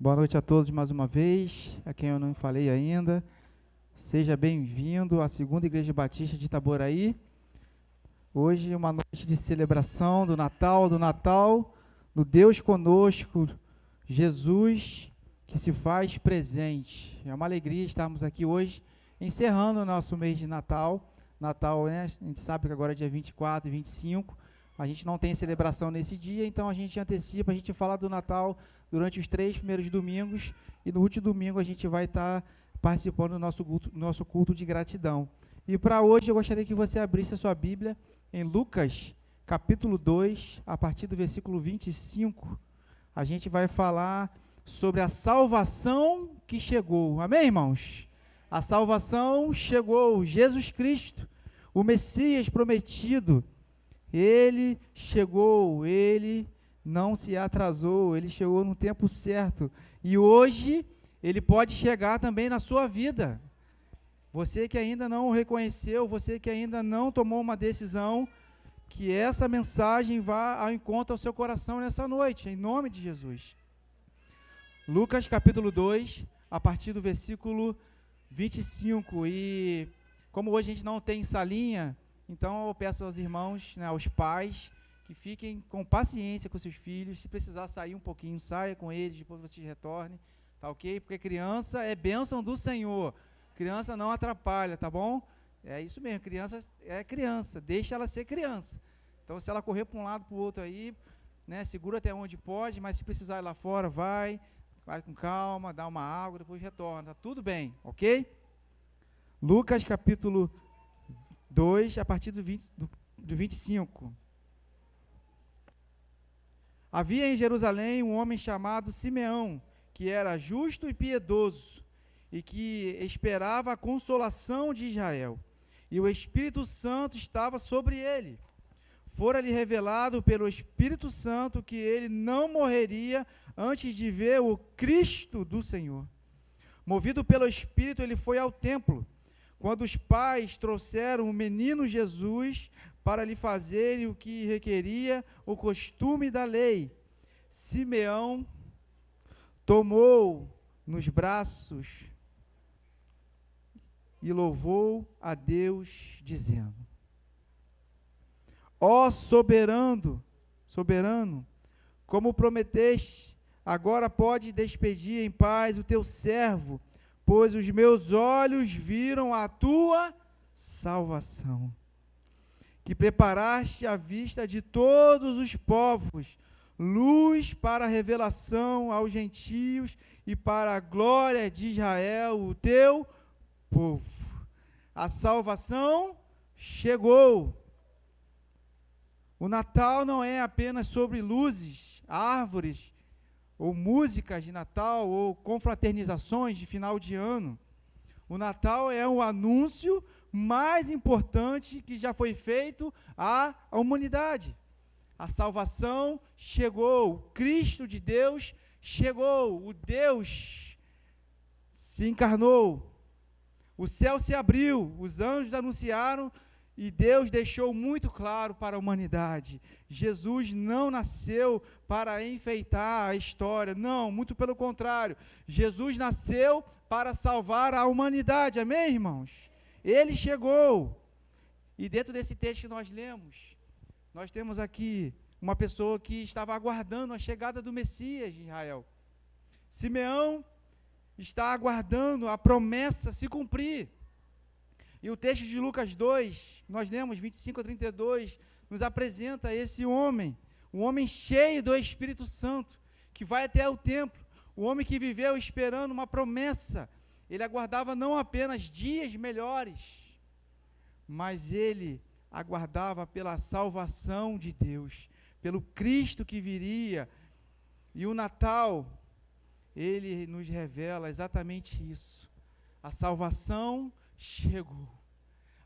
Boa noite a todos mais uma vez, a quem eu não falei ainda. Seja bem-vindo à Segunda Igreja Batista de Itaboraí. Hoje é uma noite de celebração do Natal, do Deus conosco, Jesus que se faz presente. É uma alegria estarmos aqui hoje, encerrando o nosso mês de Natal. Natal, né? A gente sabe que agora é dia 24 e 25, a gente não tem celebração nesse dia, então a gente antecipa, a gente fala do Natal durante os 3 primeiros domingos, e no último domingo a gente vai estar participando do nosso culto de gratidão. E para hoje eu gostaria que você abrisse a sua Bíblia em Lucas, capítulo 2, a partir do versículo 25. A gente vai falar sobre a salvação que chegou. Amém, irmãos? A salvação chegou, Jesus Cristo, o Messias prometido. Ele chegou, ele não se atrasou, ele chegou no tempo certo. E hoje ele pode chegar também na sua vida. Você que ainda não o reconheceu, você que ainda não tomou uma decisão, que essa mensagem vá ao encontro ao seu coração nessa noite, em nome de Jesus. Lucas capítulo 2, a partir do versículo 25. E como hoje a gente não tem salinha, então eu peço aos irmãos, né, aos pais, que fiquem com paciência com seus filhos. Se precisar sair um pouquinho, saia com eles, depois vocês retornem, tá ok? Porque criança é bênção do Senhor. Criança não atrapalha, tá bom? É isso mesmo, criança é criança, deixa ela ser criança. Então, se ela correr para um lado, para o outro aí, né, segura até onde pode, mas se precisar ir lá fora, vai com calma, dá uma água, depois retorna, tá tudo bem, ok? Lucas capítulo 2, a partir do 25. Havia em Jerusalém um homem chamado Simeão, que era justo e piedoso, e que esperava a consolação de Israel. E o Espírito Santo estava sobre ele. Fora-lhe revelado pelo Espírito Santo que ele não morreria antes de ver o Cristo do Senhor. Movido pelo Espírito, ele foi ao templo. Quando os pais trouxeram o menino Jesus para lhe fazerem o que requeria o costume da lei, Simeão tomou nos braços e louvou a Deus, dizendo: Ó soberano, como prometeste, agora pode despedir em paz o teu servo, pois os meus olhos viram a tua salvação, que preparaste à vista de todos os povos, luz para a revelação aos gentios e para a glória de Israel, o teu povo. A salvação chegou. O Natal não é apenas sobre luzes, árvores, ou músicas de Natal, ou confraternizações de final de ano. O Natal é o anúncio mais importante que já foi feito à humanidade. A salvação chegou, o Cristo de Deus chegou, o Deus se encarnou, o céu se abriu, os anjos anunciaram e Deus deixou muito claro para a humanidade: Jesus não nasceu para enfeitar a história, não, muito pelo contrário, Jesus nasceu para salvar a humanidade, amém, irmãos? Ele chegou. E dentro desse texto que nós lemos, nós temos aqui uma pessoa que estava aguardando a chegada do Messias de Israel. Simeão está aguardando a promessa se cumprir. E o texto de Lucas 2, nós lemos 25 a 32, nos apresenta esse homem, um homem cheio do Espírito Santo, que vai até o templo, o homem que viveu esperando uma promessa. Ele aguardava não apenas dias melhores, mas ele aguardava pela salvação de Deus, pelo Cristo que viria. E o Natal, ele nos revela exatamente isso. A salvação chegou.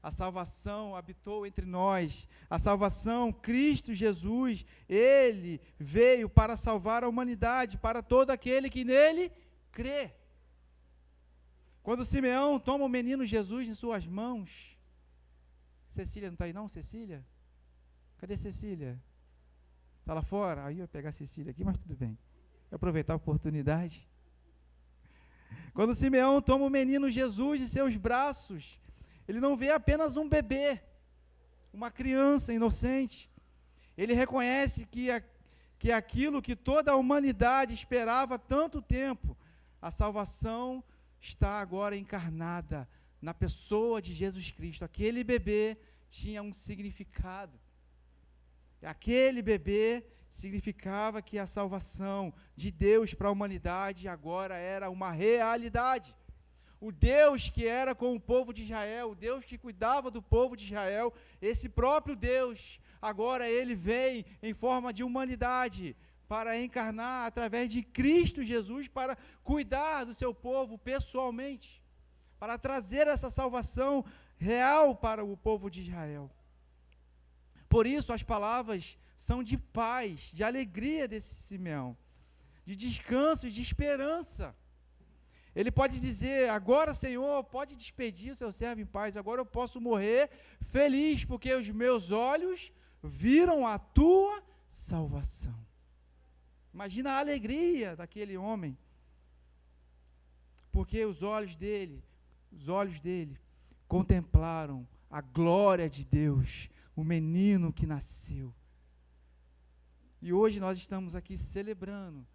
A salvação habitou entre nós. A salvação, Cristo Jesus, ele veio para salvar a humanidade, para todo aquele que nele crê. Quando Simeão toma o menino Jesus em suas mãos, Cecília não está aí não, Cecília? Cadê Cecília? Está lá fora? Aí eu ia pegar a Cecília aqui, mas tudo bem. Eu aproveitar a oportunidade. Quando Simeão toma o menino Jesus em seus braços, ele não vê apenas um bebê, uma criança inocente. Ele reconhece que aquilo que toda a humanidade esperava há tanto tempo, a salvação está agora encarnada na pessoa de Jesus Cristo. Aquele bebê tinha um significado. Aquele bebê significava que a salvação de Deus para a humanidade agora era uma realidade. O Deus que era com o povo de Israel, o Deus que cuidava do povo de Israel, esse próprio Deus, agora ele vem em forma de humanidade para encarnar através de Cristo Jesus, para cuidar do seu povo pessoalmente, para trazer essa salvação real para o povo de Israel. Por isso as palavras são de paz, de alegria desse Simeão, de descanso e de esperança. Ele pode dizer: agora, Senhor, pode despedir o seu servo em paz, agora eu posso morrer feliz, porque os meus olhos viram a tua salvação. Imagina a alegria daquele homem, porque os olhos dele contemplaram a glória de Deus, o menino que nasceu. E hoje nós estamos aqui celebrando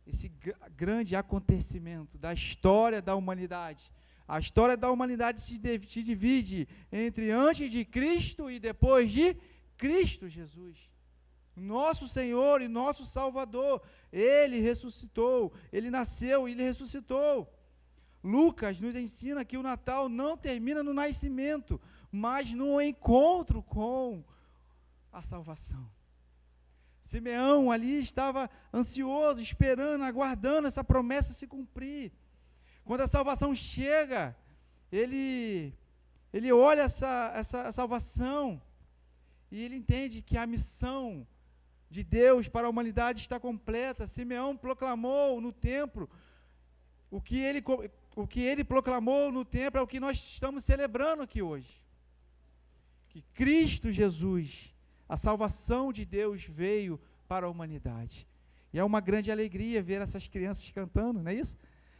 esse grande acontecimento da história da humanidade. A história da humanidade se divide entre antes de Cristo e depois de Cristo Jesus. Nosso Senhor e nosso Salvador, Ele ressuscitou, Ele nasceu e Ele ressuscitou. Lucas nos ensina que o Natal não termina no nascimento, mas no encontro com a salvação. Simeão ali estava ansioso, esperando, aguardando essa promessa se cumprir. Quando a salvação chega, ele olha essa salvação e ele entende que a missão de Deus para a humanidade está completa. Simeão proclamou no templo, o que ele proclamou no templo é o que nós estamos celebrando aqui hoje. Que Cristo Jesus, a salvação de Deus veio para a humanidade. E é uma grande alegria ver essas crianças cantando, não é isso?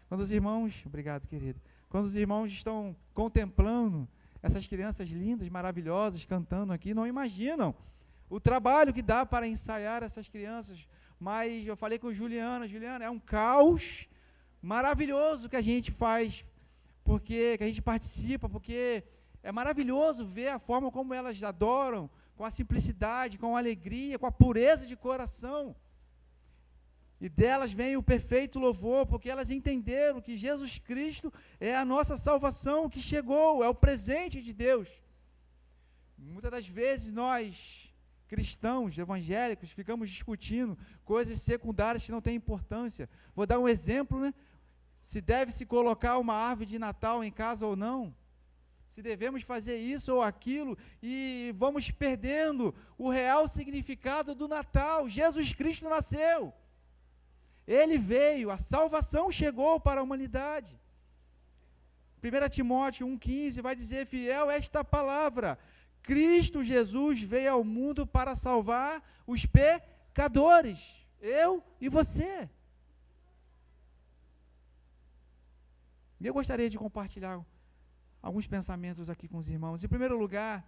Quando os irmãos, obrigado, querido, quando os irmãos estão contemplando essas crianças lindas, maravilhosas, cantando aqui, não imaginam o trabalho que dá para ensaiar essas crianças. Mas eu falei com Juliana, é um caos maravilhoso que a gente faz, que a gente participa, porque é maravilhoso ver a forma como elas adoram, com a simplicidade, com a alegria, com a pureza de coração. E delas vem o perfeito louvor, porque elas entenderam que Jesus Cristo é a nossa salvação que chegou, é o presente de Deus. Muitas das vezes nós, cristãos, evangélicos, ficamos discutindo coisas secundárias que não têm importância. Vou dar um exemplo, né? Se deve-se colocar uma árvore de Natal em casa ou não. Se devemos fazer isso ou aquilo, e vamos perdendo o real significado do Natal. Jesus Cristo nasceu. Ele veio, a salvação chegou para a humanidade. 1 Timóteo 1,15 vai dizer: fiel esta palavra, Cristo Jesus veio ao mundo para salvar os pecadores, eu e você. E eu gostaria de compartilhar alguns pensamentos aqui com os irmãos. Em primeiro lugar,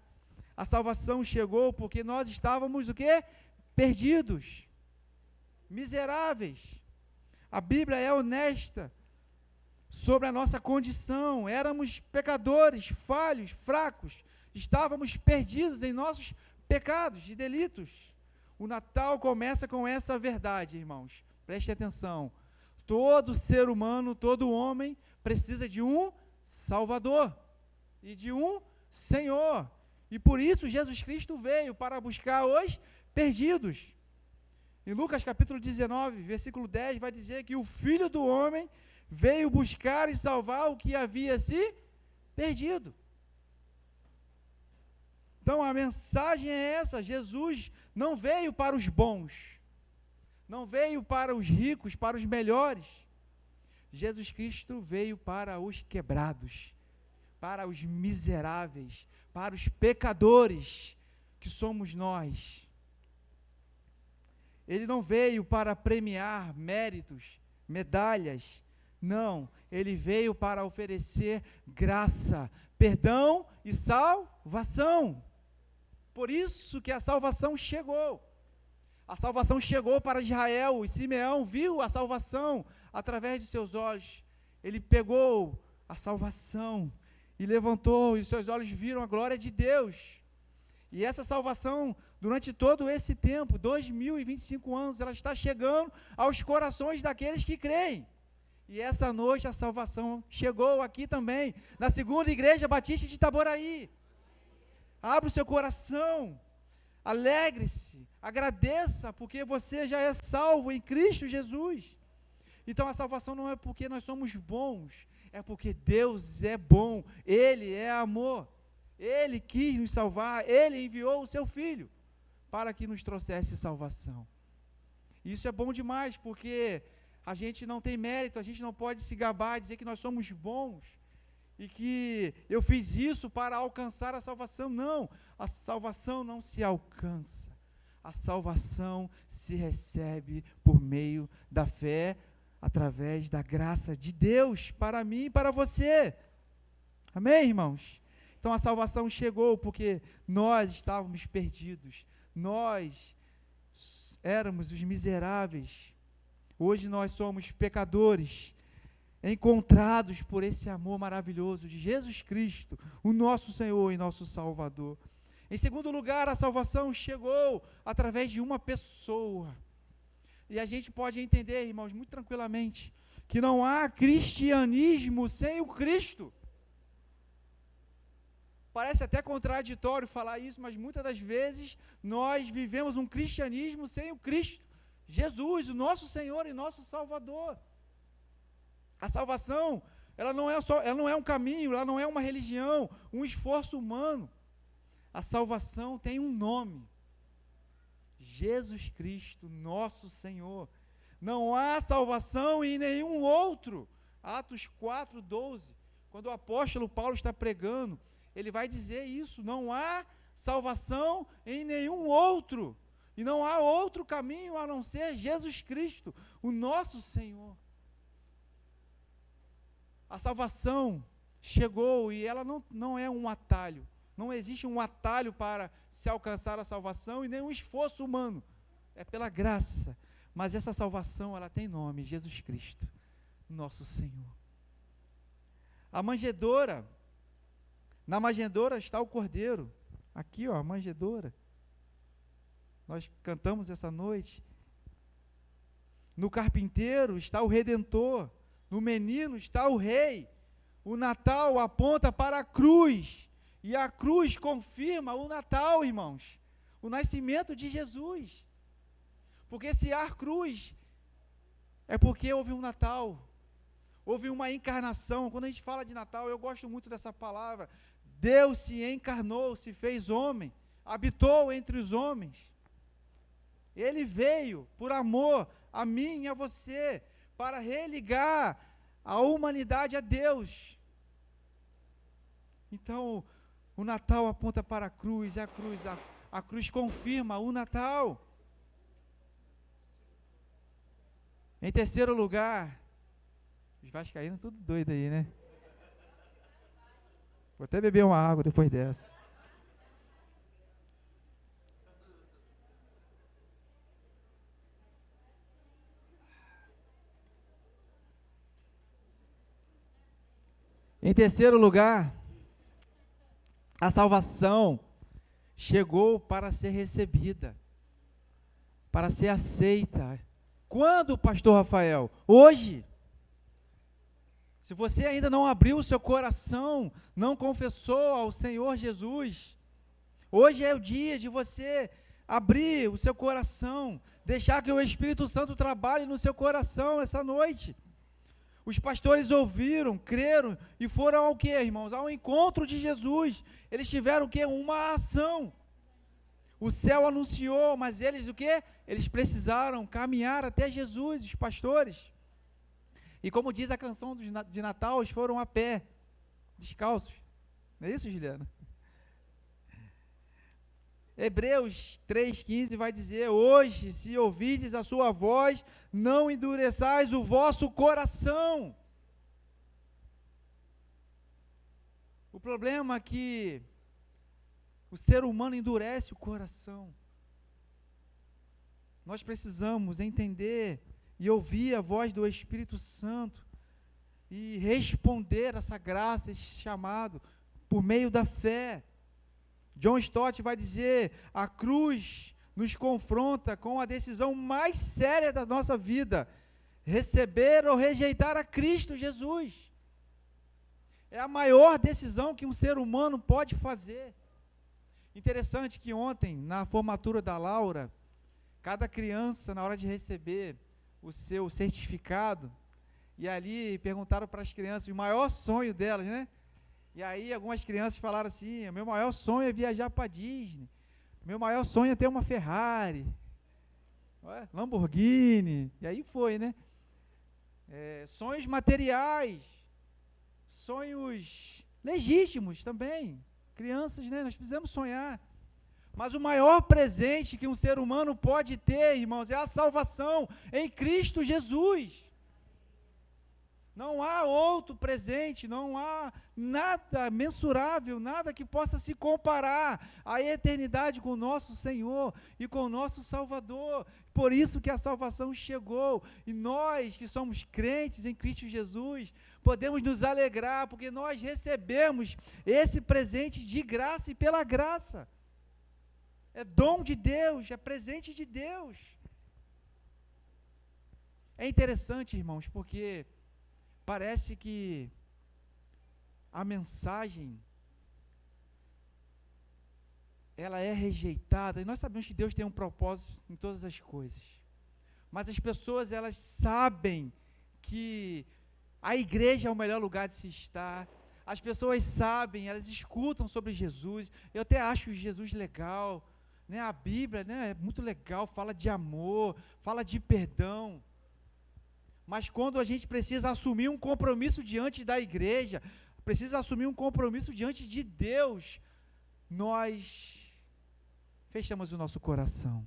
a salvação chegou porque nós estávamos o quê? Perdidos, miseráveis. A Bíblia é honesta sobre a nossa condição. Éramos pecadores, falhos, fracos. Estávamos perdidos em nossos pecados e delitos. O Natal começa com essa verdade, irmãos. Preste atenção. Todo ser humano, todo homem precisa de um Salvador e de um Senhor. E por isso Jesus Cristo veio para buscar os perdidos. Em Lucas capítulo 19, versículo 10, vai dizer que o Filho do Homem veio buscar e salvar o que havia se perdido. Então a mensagem é essa: Jesus não veio para os bons, não veio para os ricos, para os melhores. Jesus Cristo veio para os quebrados, para os miseráveis, para os pecadores, que somos nós. Ele não veio para premiar méritos, medalhas, Não, ele veio para oferecer graça, perdão e salvação. Por isso que a salvação chegou. A salvação chegou para Israel, e Simeão viu a salvação através de seus olhos. Ele pegou a salvação e levantou, e os seus olhos viram a glória de Deus. E essa salvação, durante todo esse tempo, 2025 anos, ela está chegando aos corações daqueles que creem. E essa noite a salvação chegou aqui também, na segunda igreja batista de Itaboraí. Abra o seu coração, alegre-se, agradeça, porque você já é salvo em Cristo Jesus. Então a salvação não é porque nós somos bons, é porque Deus é bom, Ele é amor. Ele quis nos salvar, Ele enviou o seu Filho para que nos trouxesse salvação. Isso é bom demais, porque a gente não tem mérito, a gente não pode se gabar, dizer que nós somos bons e que eu fiz isso para alcançar a salvação. Não, a salvação não se alcança, a salvação se recebe por meio da fé, através da graça de Deus para mim e para você. Amém, irmãos? Então a salvação chegou porque nós estávamos perdidos, nós éramos os miseráveis, hoje nós somos pecadores, encontrados por esse amor maravilhoso de Jesus Cristo, o nosso Senhor e nosso Salvador. Em segundo lugar, a salvação chegou através de uma pessoa, e a gente pode entender, irmãos, muito tranquilamente, que não há cristianismo sem o Cristo. Parece até contraditório falar isso, mas muitas das vezes nós vivemos um cristianismo sem o Cristo, Jesus, o nosso Senhor e nosso Salvador. A salvação, ela não é um caminho, ela não é uma religião, um esforço humano. A salvação tem um nome: Jesus Cristo, nosso Senhor. Não há salvação em nenhum outro. Atos 4:12, quando o apóstolo Paulo está pregando, ele vai dizer isso: não há salvação em nenhum outro, e não há outro caminho a não ser Jesus Cristo, o nosso Senhor. A salvação chegou e ela não é um atalho, não existe um atalho para se alcançar a salvação e nenhum esforço humano, é pela graça, mas essa salvação ela tem nome: Jesus Cristo, nosso Senhor. A manjedoura, na manjedoura está o Cordeiro, aqui ó, a manjedoura, nós cantamos essa noite. No carpinteiro está o Redentor, no menino está o Rei. O Natal aponta para a cruz, e a cruz confirma o Natal, irmãos, o nascimento de Jesus, porque se há cruz, é porque houve um Natal, houve uma encarnação. Quando a gente fala de Natal, eu gosto muito dessa palavra. Deus se encarnou, se fez homem, habitou entre os homens. Ele veio por amor a mim e a você, para religar a humanidade a Deus. Então, o Natal aponta para a cruz, a cruz confirma o Natal. Em terceiro lugar, os vascaínos tudo doido aí, né? Vou até beber uma água depois dessa. Em terceiro lugar, a salvação chegou para ser recebida, para ser aceita. Quando, pastor Rafael? Hoje. Se você ainda não abriu o seu coração, não confessou ao Senhor Jesus, hoje é o dia de você abrir o seu coração, deixar que o Espírito Santo trabalhe no seu coração essa noite. Os pastores ouviram, creram e foram ao quê, irmãos? Ao encontro de Jesus. Eles tiveram o quê? Uma ação. O céu anunciou, mas eles o quê? Eles precisaram caminhar até Jesus, os pastores. E como diz a canção de Natal, eles foram a pé, descalços. Não é isso, Juliana? Hebreus 3,15 vai dizer: hoje, se ouvides a sua voz, não endureçais o vosso coração. problema é que o ser humano endurece o coração. Nós precisamos entender e ouvir a voz do Espírito Santo e responder essa graça, esse chamado, por meio da fé. John Stott vai dizer: a cruz nos confronta com a decisão mais séria da nossa vida: receber ou rejeitar a Cristo Jesus. É a maior decisão que um ser humano pode fazer. Interessante que ontem, na formatura da Laura, cada criança, na hora de receber o seu certificado, e ali perguntaram para as crianças o maior sonho delas, né? E aí algumas crianças falaram assim: meu maior sonho é viajar para Disney, meu maior sonho é ter uma Ferrari, Lamborghini, e aí foi, né? Sonhos materiais, sonhos legítimos também, crianças, né? Nós precisamos sonhar. Mas o maior presente que um ser humano pode ter, irmãos, é a salvação em Cristo Jesus. Não há outro presente, não há nada mensurável, nada que possa se comparar à eternidade com o nosso Senhor e com o nosso Salvador. Por isso que a salvação chegou, e nós que somos crentes em Cristo Jesus, podemos nos alegrar, porque nós recebemos esse presente de graça e pela graça. É dom de Deus, é presente de Deus. É interessante, irmãos, porque parece que a mensagem, ela é rejeitada, e nós sabemos que Deus tem um propósito em todas as coisas, mas as pessoas, elas sabem que a igreja é o melhor lugar de se estar, as pessoas sabem, elas escutam sobre Jesus. Eu até acho Jesus legal, né? A Bíblia, né, é muito legal, fala de amor, fala de perdão, mas quando a gente precisa assumir um compromisso diante da igreja, precisa assumir um compromisso diante de Deus, nós fechamos o nosso coração,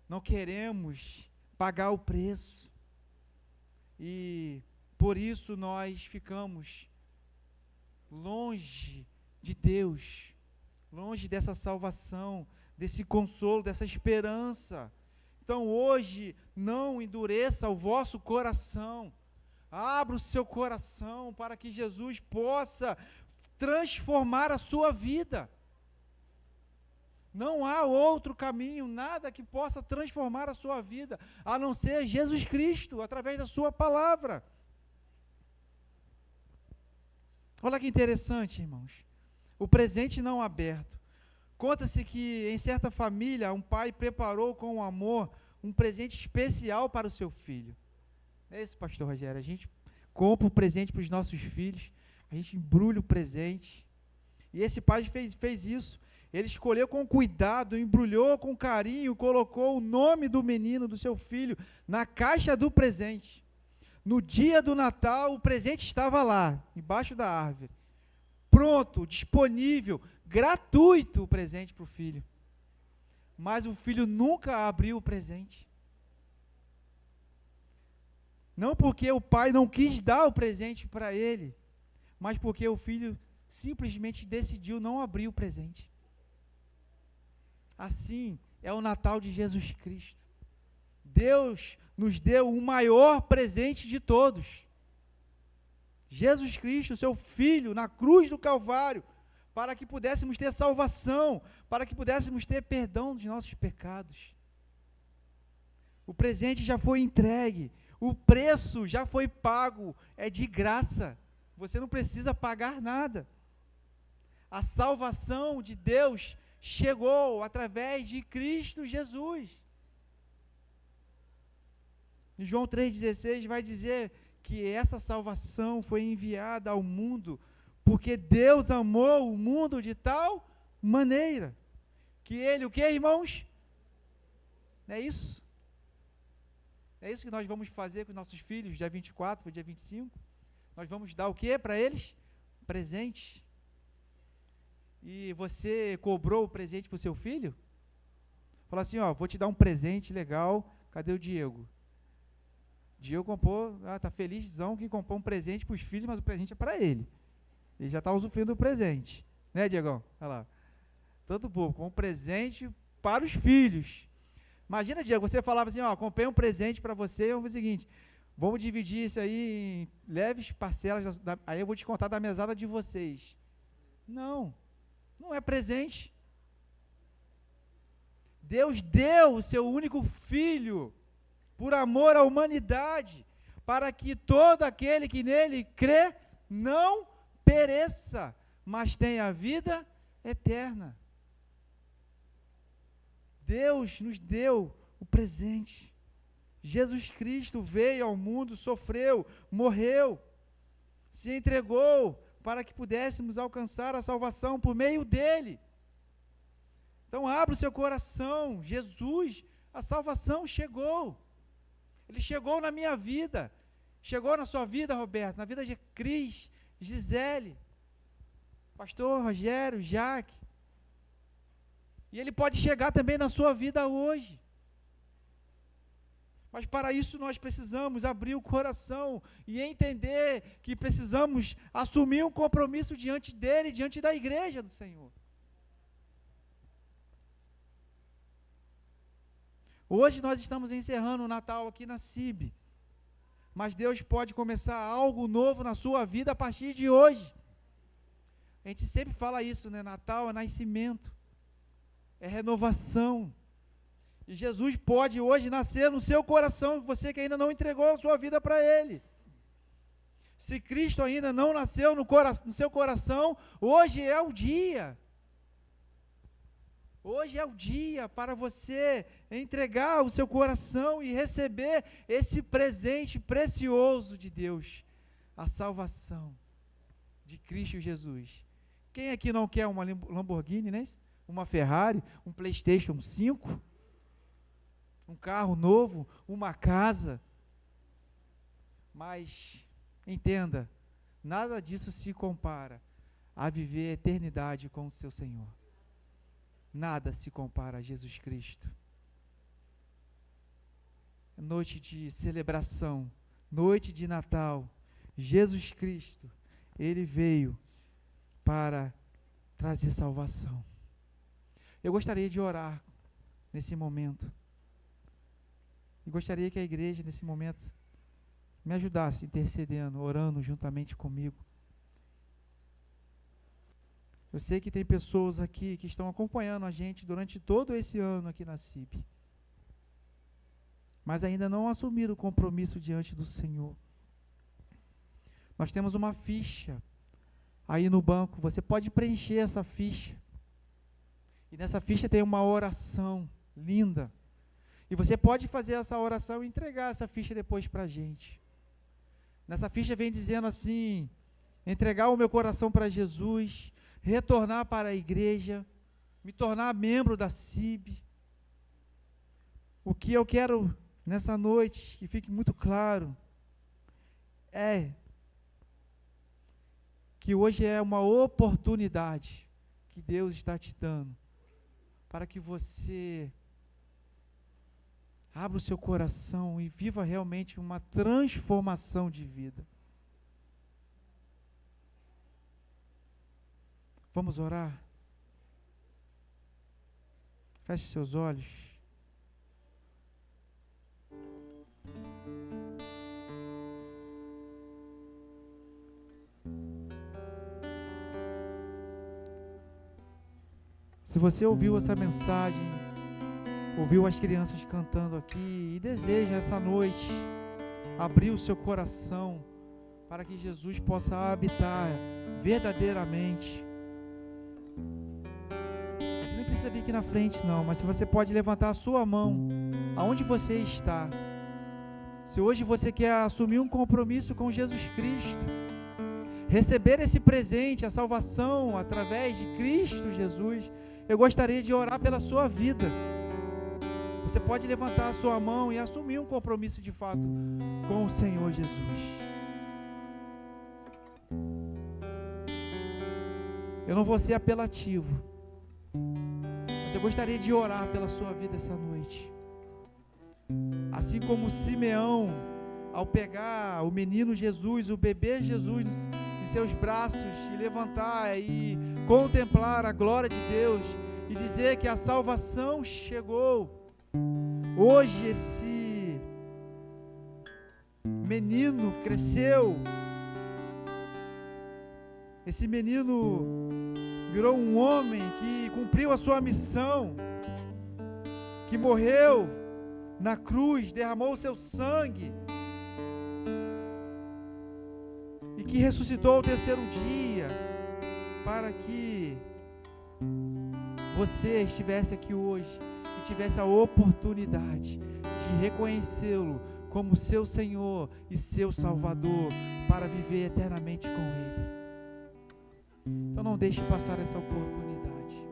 não queremos pagar o preço, e por isso nós ficamos longe de Deus, longe dessa salvação, desse consolo, dessa esperança. Então hoje, não endureça o vosso coração, abra o seu coração para que Jesus possa transformar a sua vida. Não há outro caminho, nada que possa transformar a sua vida, a não ser Jesus Cristo, através da sua palavra. Olha que interessante, irmãos. O presente não aberto. Conta-se que em certa família, um pai preparou com amor um presente especial para o seu filho. É isso, pastor Rogério, a gente compra um presente para os nossos filhos, a gente embrulha o presente, e esse pai fez isso. Ele escolheu com cuidado, embrulhou com carinho, colocou o nome do menino, do seu filho, na caixa do presente. No dia do Natal, o presente estava lá, embaixo da árvore, pronto, disponível, gratuito o presente para o filho. Mas o filho nunca abriu o presente. Não porque o pai não quis dar o presente para ele, mas porque o filho simplesmente decidiu não abrir o presente. Assim é o Natal de Jesus Cristo. Deus nos deu o maior presente de todos. Jesus Cristo, seu Filho, na cruz do Calvário, para que pudéssemos ter salvação, para que pudéssemos ter perdão dos nossos pecados. O presente já foi entregue, o preço já foi pago, é de graça, você não precisa pagar nada. A salvação de Deus chegou através de Cristo Jesus. Em João 3,16 vai dizer que essa salvação foi enviada ao mundo, porque Deus amou o mundo de tal maneira, que Ele, o que, irmãos? Não é isso? É isso que nós vamos fazer com os nossos filhos, dia 24 para o dia 25? Nós vamos dar o que para eles? Presentes. E você cobrou o presente para o seu filho? Falou assim, ó, vou te dar um presente legal, cadê o Diego? Diego comprou, tá felizão que comprou um presente para os filhos, mas o presente é para ele. Ele já está usufruindo do presente, né, Diegão? Olha lá. Tanto o povo como presente para os filhos. Imagina, Diego, você falava assim, ó, comprei um presente para você, eu vou o seguinte, vamos dividir isso aí em leves parcelas, aí eu vou descontar da mesada de vocês. Não, não é presente. Deus deu o seu único filho por amor à humanidade, para que todo aquele que nele crê não pereça, mas tenha vida eterna. Deus nos deu o presente. Jesus Cristo veio ao mundo, sofreu, morreu, se entregou para que pudéssemos alcançar a salvação por meio dele. Então abra o seu coração. Jesus, a salvação chegou. Ele chegou na minha vida, chegou na sua vida, Roberto, na vida de Cris, Gisele, pastor Rogério, Jaque. E ele pode chegar também na sua vida hoje. Mas para isso nós precisamos abrir o coração e entender que precisamos assumir um compromisso diante dele, diante da igreja do Senhor. Hoje nós estamos encerrando o Natal aqui na CIB, mas Deus pode começar algo novo na sua vida a partir de hoje. A gente sempre fala isso, né? Natal é nascimento, é renovação. E Jesus pode hoje nascer no seu coração, você que ainda não entregou a sua vida para Ele. Se Cristo ainda não nasceu no seu coração, hoje é o dia. Hoje é o dia para você entregar o seu coração e receber esse presente precioso de Deus, a salvação de Cristo Jesus. Quem aqui não quer uma Lamborghini, né? Uma Ferrari, um PlayStation 5, um carro novo, uma casa? Mas entenda, nada disso se compara a viver a eternidade com o seu Senhor. Nada se compara a Jesus Cristo. Noite de celebração, noite de Natal, Jesus Cristo, Ele veio para trazer salvação. Eu gostaria de orar nesse momento. E gostaria que a igreja, nesse momento, me ajudasse intercedendo, orando juntamente comigo. Eu sei que tem pessoas aqui que estão acompanhando a gente durante todo esse ano aqui na CIB, mas ainda não assumiram o compromisso diante do Senhor. Nós temos uma ficha aí no banco, você pode preencher essa ficha, e nessa ficha tem uma oração linda, e você pode fazer essa oração e entregar essa ficha depois para a gente. Nessa ficha vem dizendo assim: entregar o meu coração para Jesus, retornar para a igreja, me tornar membro da CIB. O que eu quero nessa noite, que fique muito claro, é que hoje é uma oportunidade que Deus está te dando para que você abra o seu coração e viva realmente uma transformação de vida. Vamos orar? Feche seus olhos. Se você ouviu essa mensagem, ouviu as crianças cantando aqui e deseja essa noite abrir o seu coração para que Jesus possa habitar verdadeiramente, você nem precisa vir aqui na frente não, mas você pode levantar a sua mão aonde você está. Se hoje você quer assumir um compromisso com Jesus Cristo, receber esse presente, a salvação através de Cristo Jesus, eu gostaria de orar pela sua vida. Você pode levantar a sua mão e assumir um compromisso de fato com o Senhor Jesus. Eu não vou ser apelativo, mas eu gostaria de orar pela sua vida essa noite. Assim como Simeão, ao pegar o menino Jesus, o bebê Jesus em os seus braços e levantar e contemplar a glória de Deus e dizer que a salvação chegou. Hoje esse menino cresceu, esse menino virou um homem que cumpriu a sua missão, que morreu na cruz, derramou o seu sangue e que ressuscitou ao terceiro dia, para que você estivesse aqui hoje e tivesse a oportunidade de reconhecê-lo como seu Senhor e seu Salvador, para viver eternamente com Ele. Então não deixe passar essa oportunidade.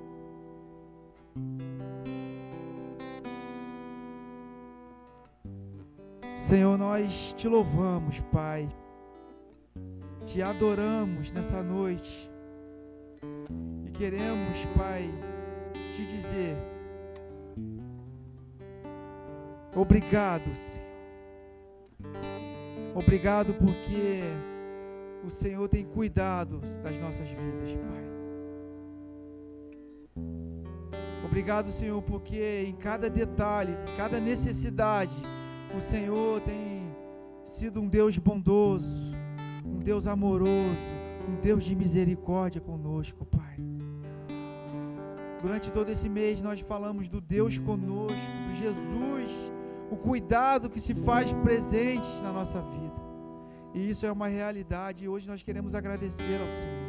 Senhor, nós te louvamos, Pai, te adoramos nessa noite e queremos, Pai, te dizer obrigado, Senhor. Obrigado porque o Senhor tem cuidado das nossas vidas, Pai. Obrigado, Senhor, porque em cada detalhe, em cada necessidade, o Senhor tem sido um Deus bondoso, um Deus amoroso, um Deus de misericórdia conosco, Pai. Durante todo esse mês nós falamos do Deus conosco, do Jesus, o cuidado que se faz presente na nossa vida. E isso é uma realidade e hoje nós queremos agradecer ao Senhor.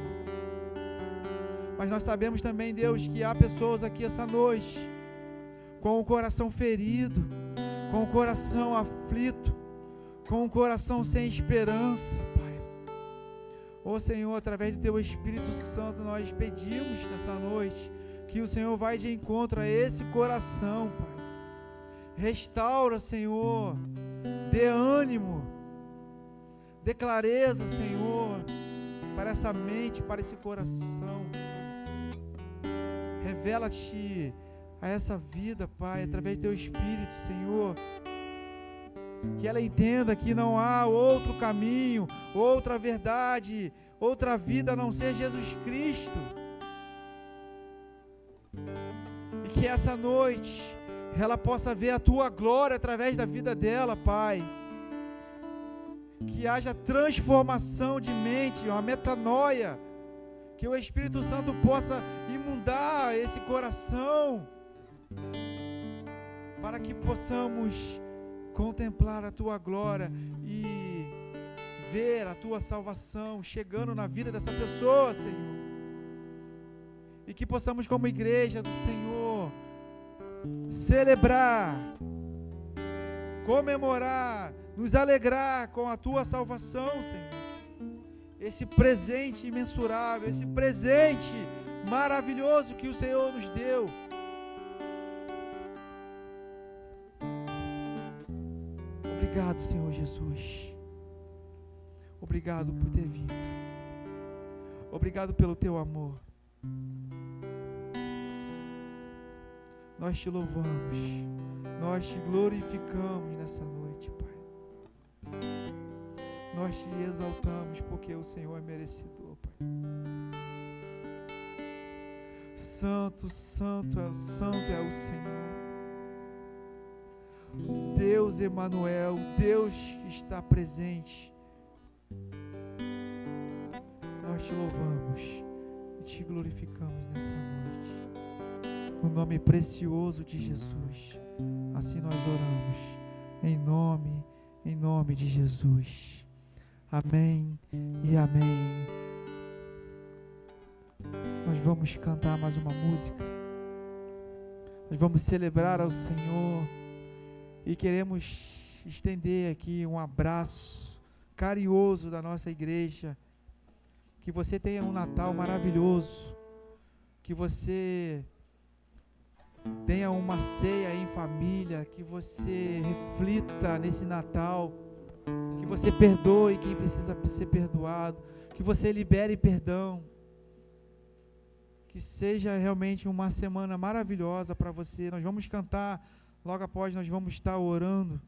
Mas nós sabemos também, Deus, que há pessoas aqui essa noite com o coração ferido, com o coração aflito, com o coração sem esperança, Pai. Ó Senhor, através do Teu Espírito Santo, nós pedimos nessa noite que o Senhor vai de encontro a esse coração, Pai. Restaura, Senhor, dê ânimo, dê clareza, Senhor, para essa mente, para esse coração. Revela-te a essa vida, Pai, através do Teu Espírito, Senhor. Que ela entenda que não há outro caminho, outra verdade, outra vida a não ser Jesus Cristo. E que essa noite ela possa ver a Tua glória através da vida dela, Pai. Que haja transformação de mente, uma metanoia, que o Espírito Santo possa inundar esse coração, para que possamos contemplar a Tua glória e ver a Tua salvação chegando na vida dessa pessoa, Senhor. E que possamos, como igreja do Senhor, celebrar, comemorar, nos alegrar com a Tua salvação, Senhor. Esse presente imensurável, esse presente maravilhoso que o Senhor nos deu. Obrigado, Senhor Jesus. Obrigado por ter vindo. Obrigado pelo Teu amor. Nós te louvamos, nós te glorificamos nessa noite, Pai. Nós te exaltamos porque o Senhor é merecedor, Pai. Santo, santo é o Senhor. Deus Emanuel, Deus que está presente. Nós te louvamos e te glorificamos nessa noite. No nome precioso de Jesus. Assim nós oramos. Em nome de Jesus. Amém e amém. Nós vamos cantar mais uma música. Nós vamos celebrar ao Senhor. E queremos estender aqui um abraço carinhoso da nossa igreja. Que você tenha um Natal maravilhoso. Que você tenha uma ceia em família. Que você reflita nesse Natal. Que você perdoe quem precisa ser perdoado. Que você libere perdão. Que seja realmente uma semana maravilhosa para você. Nós vamos cantar, logo após nós vamos estar orando.